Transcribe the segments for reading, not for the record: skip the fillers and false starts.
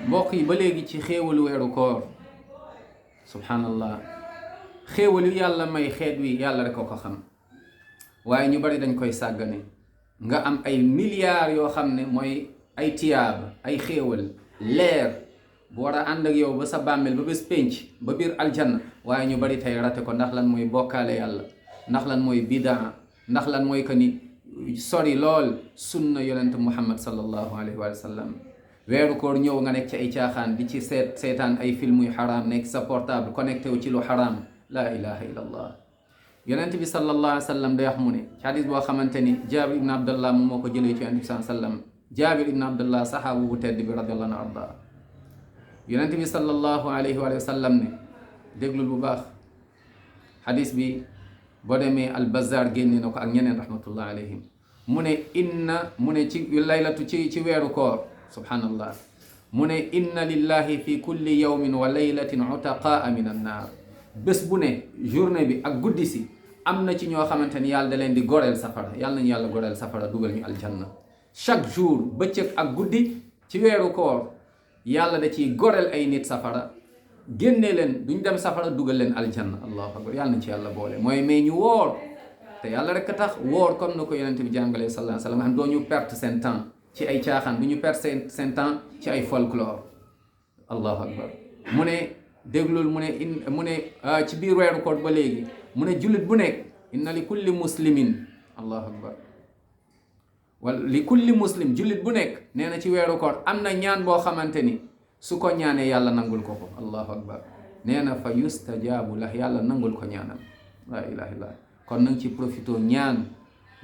mbokk yi ba léegi ci xéewalu weeru koor subhanallah xéewal yu yàlla may xeet wi yàlla rek ko xam waaye ñu bari dañ koy sàggane nga am ay milliards yoo xam ne mooy ay tiyaaba ay xéewal leer bu war a ànd ak yow ba sa bàmmeel ba bés pénc ba biir aljanna waaye ñu bari tey rate ko ndax lan mooy bokkaale yàlla ndax lan mooy bidaa ndax lan mooy que ni sori lool sunna yonent muhammad sallallahu alayhi wa sallam weeru koor ñëw nga nekk ci ay caaxaan di ci seetaan ay film yu xaraam nekk sa portable connecté wu ci lu xaraam la ilaha illa allah yonent bi sallallahu alayhi wa sallam day wax mu ne ci hadis boo xamante ni jaabir ibn abdullah moom moo ko jëlee ci yonent bi sallallahu alayhi wa sallam jaabir ibn abdullah saxaabu bu tedd bi radiyallahu anhu arda yonent bi sallallahu alayhi wa sallam ne déglul bu baax hadis bi boo demee al bazzar génne na ko ak ñeneen rahmatullah alayhim mu ne ci laylatu ci weeru koor subhanallah mu ne inna lillahi fi kulli yawmin wa laylatin utaqaa min annaar bés bu ne journée bi ak guddi si am na ci ñoo xamante ni yàlla da leen di goreel safara yàlla nañu yàlla goreel safara dugal ñu aljanna chaque jour bëccëg ak guddi ci weeru koor yàlla da ciy goreel ay nit safara génnee leen duñ dem safara dugal leen aljanna allahu akbar yàlla nañ ci yàlla boole mooy mais ñu woor te yàlla rek a tax woor comme na ko yonente bi jàngalee sallallahu alayhi wa sallam xam doo ñu perte seen temps ci ay caaxaan du ñu perte seen temps ci ay folklore allahu akbar mu ne déglul mu ne ci biir weeru koor ba léegi mu ne jullit bu nekk inna li kulli muslimin allahu akbar wala li kulli muslim jullit bu nekk nee na ci weeru koor am na ñaan boo xamante ni su ko ñaanee yàlla nangul ko ko allahu akbar nee na fa yustajaabu lah yàlla nangul ko ñaanam la ilaha illallah kon nang ci profito ñaan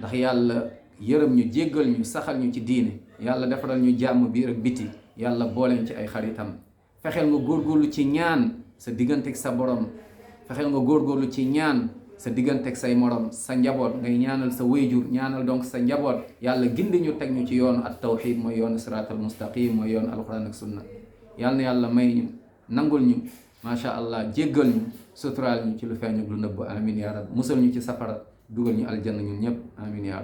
ndax yàlla yërëm ñu jéggal ñu saxal ñu ci diine yàlla defaral ñu jàmm biir ak biti yàlla booleen ci ay xaritam fexeel nga góorgóorlu ci ñaan sa digganteeg sa borom fexeel nga góorgóorlu ci ñaan sa digganteeg say morom sa njaboot ngay ñaanal sa wéyjur ñaanal donc sa njaboot yàlla gindi ñu teg ñu ci yoonu at tawxid mooy yoonu siraatal mustaqim mooy yoonu alquran ak sunna yàlla na yàlla may ñu nangul ñu macha allah jéggal ñu suturaal ñu ci lu feeñ ak lu nëbb amin ya rab musal ñu ci safara dugal ñu aljanna ñun ñëpp amin ya rab